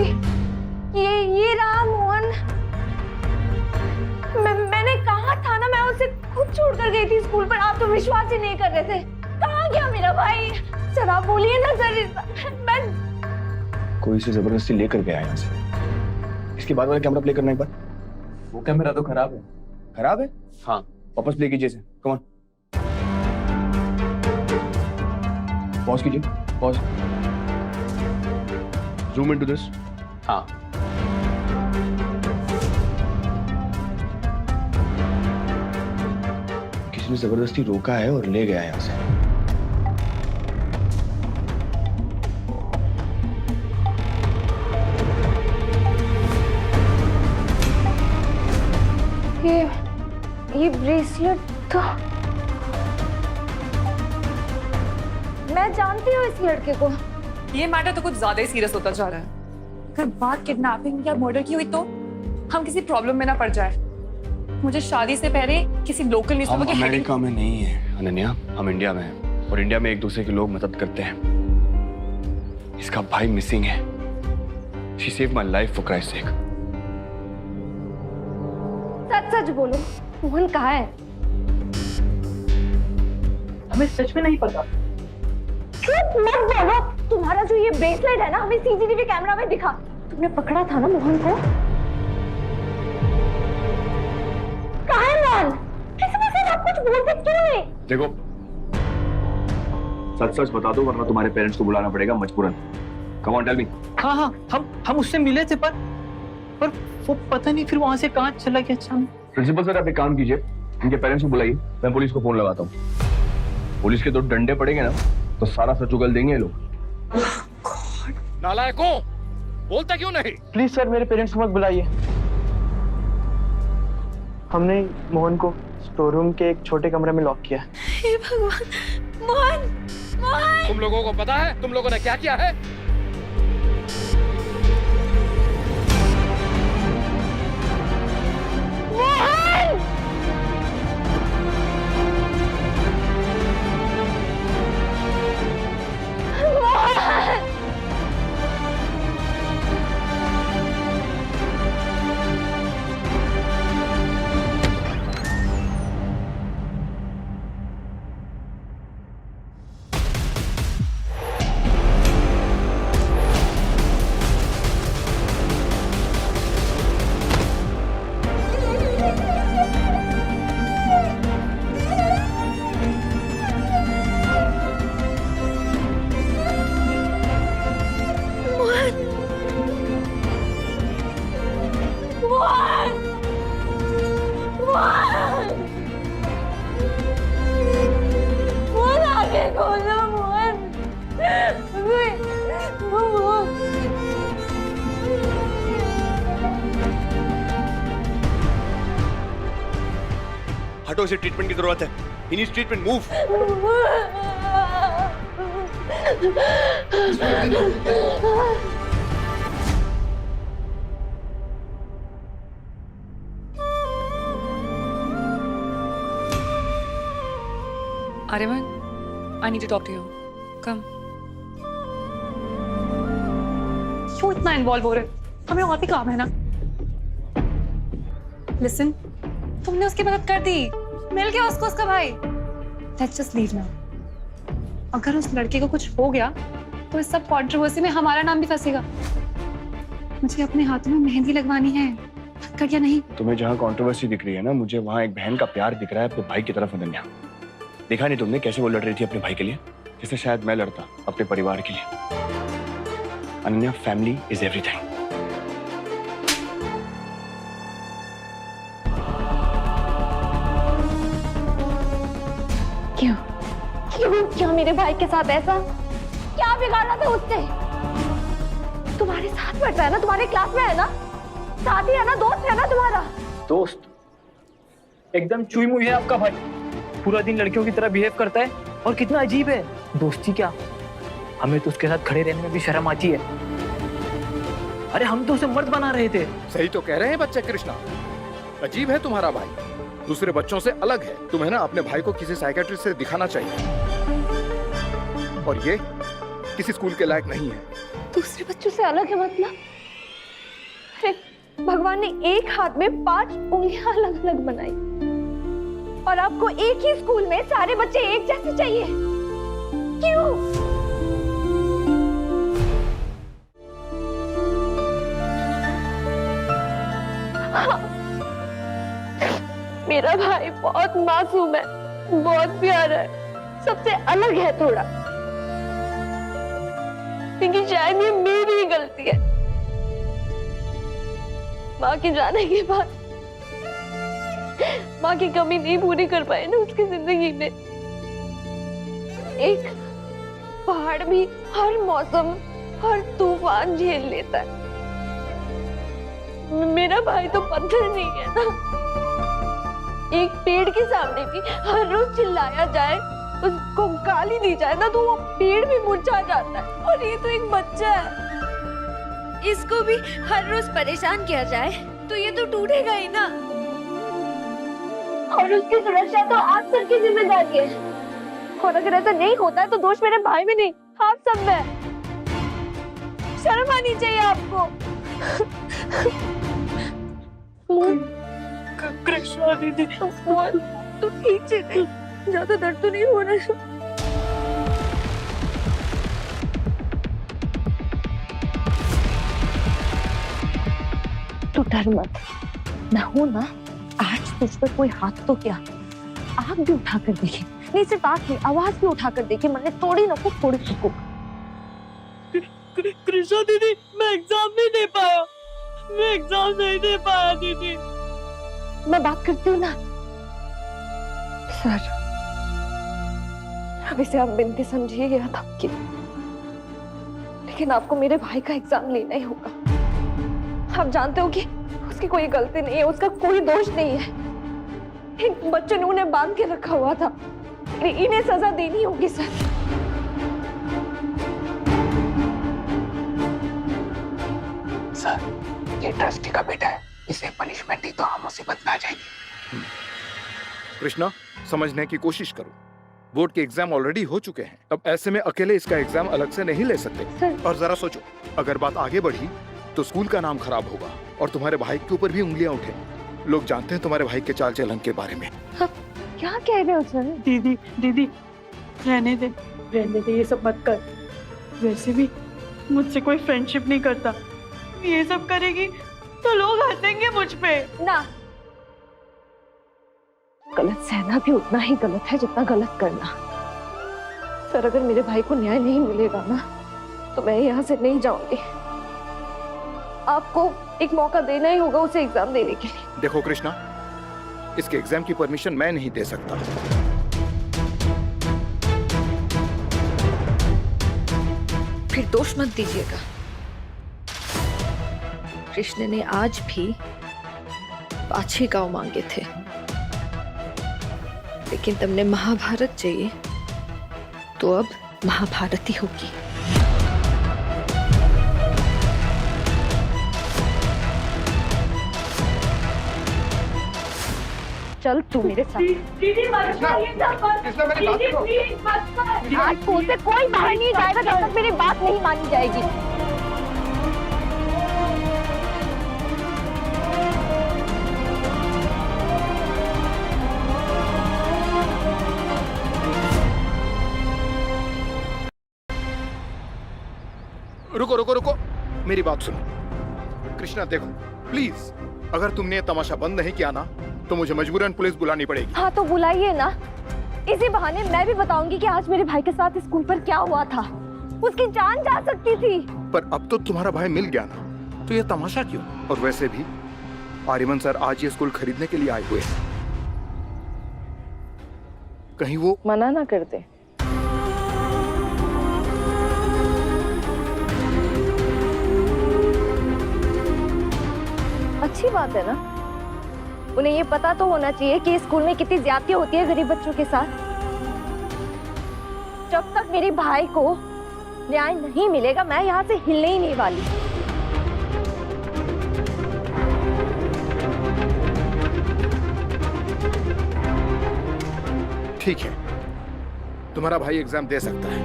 ये रहा मोहन। मैंने कहा था ना, मैं उसे खुद छोड़कर गई थी स्कूल पर। आप तो विश्वास ही नहीं कर रहे थे। कहाँ गया मेरा भाई? सर आप बोलिए ना सर। मैं कोई इसे जबरदस्ती लेकर गया यहाँ से। इसके बाद वाला कैमरा प्ले करना एक बार। वो कैमरा तो खराब है। खराब है? हाँ। वापस प्ले कीजिए इसे। Come on. पॉज कीजिए। पॉज। Zoom into this. हाँ। किसी ने जबरदस्ती रोका है और ले गया यहाँ से। ये ब्रेसलेट तो मैं जानती हूँ इस लड़के को। ये मैटर तो कुछ ज्यादा ही सीरियस होता जा रहा है। अगर बात किडनैपिंग या मर्डर की हुई तो हम किसी प्रॉब्लम में ना पड़ जाए। मुझे शादी से पहले किसी लोकल न्यूज़पेपर हम के अमेरिका में नहीं है अनन्या, हम इंडिया में हैं और इंडिया में एक दूसरे के लोग मदद करते हैं। इसका भाई मिसिंग है। She saved my life for Christ's sake. सच सच बोलो, मोहन कहाँ है? हमें सच में नहीं पता। झूठ मत बोलो। तुम्हारा जो ये ब्रेसलेट है ना, हमें सीसीटीवी कैमरा में दिखा। तुमने पकड़ा था ना मोहन को? कहाँ है मोहन? किसने से आप कुछ बोलते क्यों नहीं? देखो, सच सच बता दो वरना तुम्हारे पेरेंट्स को बुलाना पड़ेगा मजबूरन। Come on, tell me. हाँ, हम उससे मिले थे पर वो पता नहीं फिर वहां से कहाँ चला गया अचानक। प्रिंसिपल सर, आप एक काम कीजिए, इनके पेरेंट्स को बुलाइए, मैं पुलिस को फोन लगाता हूँ। पुलिस के 2 डंडे पड़ेंगे ना तो सारा सच उगल देंगे ये लोग। नालायकों, बोलता क्यों नहीं? प्लीज सर, मेरे पेरेंट्स को मत बुलाइए। हमने मोहन को स्टोर रूम के एक छोटे कमरे में लॉक किया। हे भगवान, मोहन, मोहन! तुम लोगों को पता है तुम लोगों ने क्या किया है? मोहन! मोहन! मोहन आगे खोलो मोहन। हटो, इसे ट्रीटमेंट की जरूरत है। He needs treatment. Move. Aryaman, I need to talk to you. Come. क्यों इतना इन्वॉल्व हो रहे? हमें और भी काम है ना। Listen, तुमने उसकी मदद कर दी, मिल गया उसको उसका भाई। Let's just leave now. अगर उस लड़के को कुछ हो गया तो इस सब कंट्रोवर्सी में हमारा नाम भी फंसेगा। मुझे अपने हाथों में मेहंदी लगवानी है, पक्का क्या नहीं? तुम्हें जहाँ कंट्रोवर्सी दिख रही है ना, मुझे वहाँ एक बहन का प्यार दिख रहा है अपने भाई की तरफ। अनन्या, देखा नहीं तुमने कैसे वो लड़ रही थी अपने भाई के लिए, जैसे शायद मैं लड़ता अपने परिवार के लिए। Ananya, family is everything. क्यों क्या मेरे भाई के साथ ऐसा क्या बिगाड़ा था उससे? तुम्हारे साथ पढ़ रहा है ना, तुम्हारे क्लास में है ना, साथी है ना, दोस्त है ना तुम्हारा। दोस्त? एकदम चुई मुई है आपका भाई। पूरा दिन लड़कियों की तरह बिहेव करता है और कितना अजीब है। दोस्ती क्या, हमें तो उसके साथ खड़े रहने में भी शर्म आती है। अरे हम तो उसे मर्द बना रहे थे। सही तो कह रहे हैं बच्चे कृष्णा, अजीब है तुम्हारा भाई, दूसरे बच्चों से अलग है। तुम्हें ना अपने भाई को किसी साइकियाट्रिस्ट से दिखाना चाहिए, और ये किसी स्कूल के लायक नहीं है। दूसरे बच्चों से अलग है मतलब? भगवान ने एक हाथ में 5 उंगलियां अलग अलग बनाई और आपको एक ही स्कूल में सारे बच्चे एक जैसे चाहिए। क्यों? हाँ। मेरा भाई बहुत मासूम है, बहुत प्यारा है, सबसे अलग है थोड़ा, लेकिन शायद ये मेरी ही गलती है। माँ के जाने के बाद माँ की कमी नहीं पूरी कर पाए ना उसकी जिंदगी में। एक पहाड़ भी हर मौसम हर तूफान झेल लेता है, मेरा भाई तो पत्थर नहीं है ना। एक पेड़ के सामने भी हर रोज चिल्लाया जाए, उसको गाली दी जाए ना, तो वो पेड़ भी मुरझा जाता है। और ये तो एक बच्चा है, इसको भी हर रोज परेशान किया जाए तो ये तो टूटेगा ही ना। और उसकी सुरक्षा तो आप सबकी जिम्मेदारी है, और अगर ऐसा नहीं होता है तो दोष मेरे भाई में नहीं, आप सब में। शर्म आनी चाहिए आपको। कृष्णा दीदी, तो ठीक से नहीं, ज्यादा दर्द तो नहीं हो रहा। तू डर मत, मैं हूं ना। आज तुझ पर कोई हाथ तो क्या, आग भी उठाकर देखी, नहीं सिर्फ आग नहीं, आवाज भी उठाकर देखी, मैंने तोड़ी ना को थोड़ी सुकू। कृष्णा दीदी, मैं एग्जाम नहीं दे पाया, मैं एग्जाम नहीं दे पाया दीदी। मैं बात करती हूँ ना सर, अब इसे आप बिनती समझिएगा था कि, लेकिन आपको मेरे भाई का एग्जाम लेना ही होगा। आप जानते हो कि उसकी कोई गलती नहीं है, उसका कोई दोष नहीं है। इन बच्चों ने उन्हें बांध के रखा हुआ था, इन्हें सजा देनी होगी सर। सर, ये ट्रस्टी का बेटा है, इसे पनिशमेंट दी तो हम मुसीबत में आ जाएंगे। कृष्णा, समझने की कोशिश करो। बोर्ड के एग्जाम ऑलरेडी हो चुके हैं, अब ऐसे में अकेले इसका एग्जाम अलग से नहीं ले सकते। और जरा सोचो, अगर बात आगे बढ़ी तो स्कूल का नाम खराब होगा और तुम्हारे भाई के ऊपर भी उंगलियां उठे। लोग जानते हैं तुम्हारे भाई के चाल चलन के बारे में। क्या कह रहे हो सर? दीदी दीदी, रहने दे, ये सब मत कर। वैसे भी मुझसे कोई फ्रेंडशिप नहीं करता, ये सब करेगी तो लोग हंसेंगे मुझ पे। ना, गलत सहना भी उतना ही गलत है जितना गलत करना। सर, अगर मेरे भाई को न्याय नहीं मिलेगा ना तो मैं यहाँ से नहीं जाऊंगी। आपको एक मौका देना ही होगा उसे एग्जाम देने के लिए। देखो कृष्णा, इसके एग्जाम की परमिशन मैं नहीं दे सकता। फिर दोष मत दीजिएगा। कृष्ण ने आज भी 5 गांव मांगे थे, लेकिन तुमने महाभारत चाहिए तो अब महाभारत ही होगी। चल तू मेरे साथ। दीदी मत करिए, दीदी प्लीज मत कर। आज स्कूल से कोई बाहर नहीं जाएगा जब तक मेरी बात नहीं मानी जाएगी। रुको रुको रुको, मेरी बात सुनो। कृष्णा देखो प्लीज, अगर तुमने ये तमाशा बंद नहीं किया ना तो मुझे मजबूरन पुलिस बुलानी पड़ेगी। हाँ तो बुलाइए ना, इसी बहाने मैं भी बताऊंगी कि आज मेरे भाई के साथ स्कूल पर क्या हुआ था। उसकी जान जा सकती थी। पर अब तो तुम्हारा भाई मिल गया ना, तो ये तमाशा क्यों? और वैसे भी आर्यमन सर आज ये स्कूल खरीदने के लिए आए हुए हैं, कहीं वो मना ना कर दे। अच्छी बात है ना, उन्हें ये पता तो होना चाहिए कि स्कूल में कितनी ज्यादती होती है गरीब बच्चों के साथ। जब तक मेरे भाई को न्याय नहीं मिलेगा मैं यहाँ से हिलने ही नहीं वाली। ठीक है, तुम्हारा भाई एग्जाम दे सकता है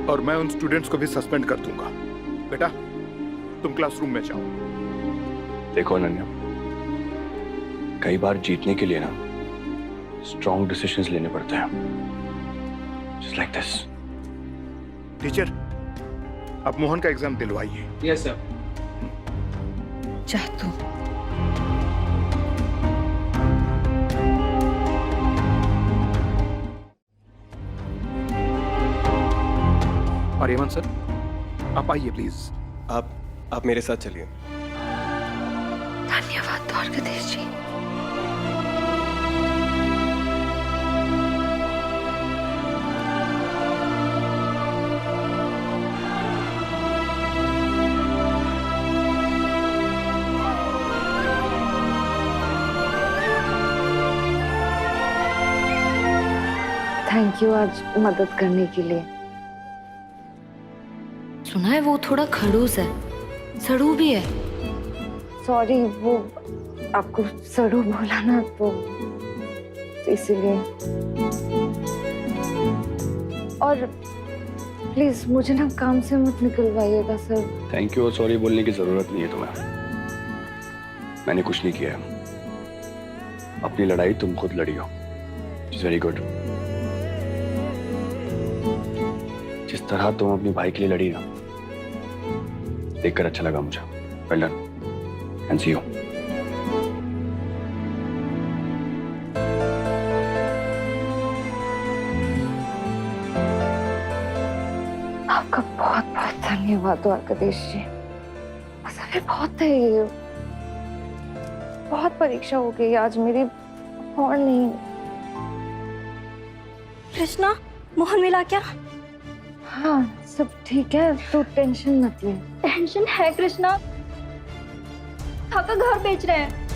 और मैं उन स्टूडेंट्स को भी सस्पेंड कर दूंगा। बेटा तुम क्लासरूम में जाओ। देखो अनन्या, कई बार जीतने के लिए ना स्ट्रॉन्ग डिसीजंस लेने पड़ते हैं, जस्ट लाइक दिस। टीचर, अब मोहन का एग्जाम दिलवाइए। Yes sir. जा तू। और हेमंत सर, आप आइए प्लीज। आप मेरे साथ चलिए। धन्यवाद द्वारकाधीश जी। थैंक यू आज मदद करने के लिए। सुना है वो थोड़ा खड़ूस है, सड़ू भी है। सॉरी, वो आपको सड़ू बोला ना तो इसीलिए। और प्लीज मुझे ना काम से मत निकलवाइएगा सर। थैंक यू और सॉरी बोलने की जरूरत नहीं है तुम्हें। मैंने कुछ नहीं किया है। अपनी लड़ाई तुम खुद लड़ी हो। It's very good. जिस तरह तुम अपने भाई के लिए लड़ी ना, देखकर अच्छा लगा मुझे। Well done and see you. आपका बहुत बहुत धन्यवाद द्वारकाधीश जी। ऐसा भी बहुत है ये, बहुत परीक्षा हो गई आज मेरी, और नहीं। कृष्णा, मोहन मिला क्या? हाँ सब ठीक है, तो टेंशन मत ले। टेंशन है कृष्णा, खाका घर बेच रहे हैं।